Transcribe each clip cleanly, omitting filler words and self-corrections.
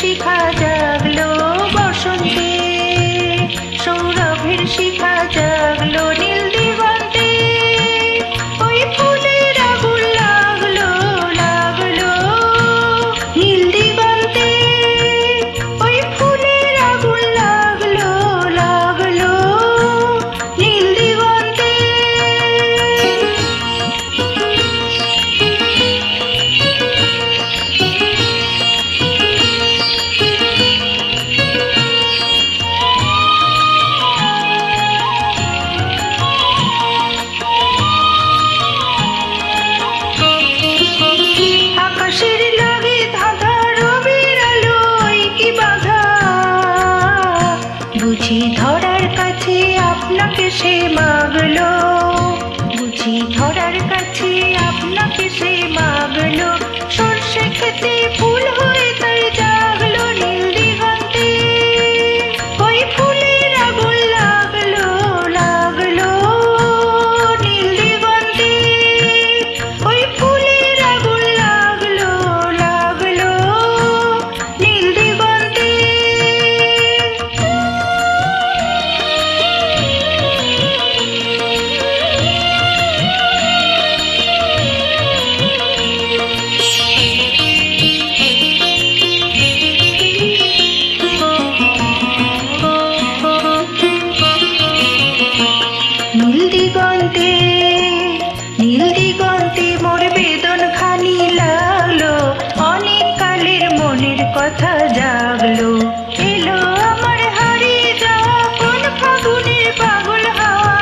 শিখা জাগলো বসন্তে, সৌরভের শিখা জাগলো নীল দিগন্তে, ওই ফুলের আগুন লাগলো লাগলো নীল দিগন্তে, ওই ফুলের আগুন লাগলো লাগলো নীল দিগন্তে। বুঝি ধরার কাছে আপনাকে সে মাগলো, বুঝি ধরার কাছে আপনাকে সে মাগলো, সর্ষে খেতে ফুল হয়ে তাই জাগলো নীল দিগন্তে, ওই ফুলের আগুন লাগলো লাগলো নীল দিগন্তে, ওই ফুলের আগুন লাগলো লাগলো নীল দিগন্তে। নীল দিগন্তে নীল দিগন্তে মোর বেদন খানি লাগলো, অনেক কালের মনের কথা জাগলো, এলো আমার হারিয়ে যাওয়া কোন ফাগুনের পাগল হাওয়া,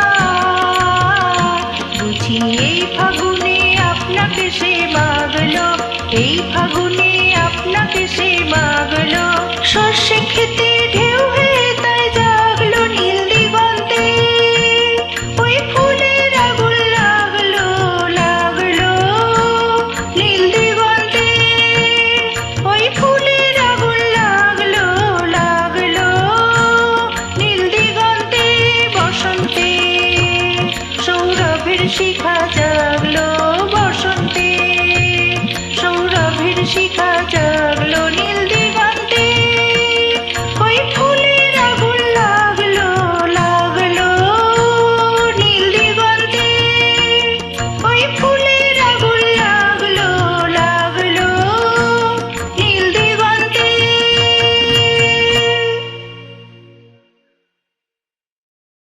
বুঝি এই ফাগুনে আপনাকে সে মাগলো, এই ফাগুনে আপনাকে সে মাগলো, সর্ষে খেতে ঢেউ হয়ে তাই জাগলো নীল দিগন্তে, ওই ফুলের আগুন লাগলো লাগলো নীল দিগন্তে, ওই ফুলের আগুন লাগলো লাগলো নীল দিগন্তে। বসন্তে সৌরভের শিখা জাগলো বসন্তে, সৌরভের শিখা জাগলো।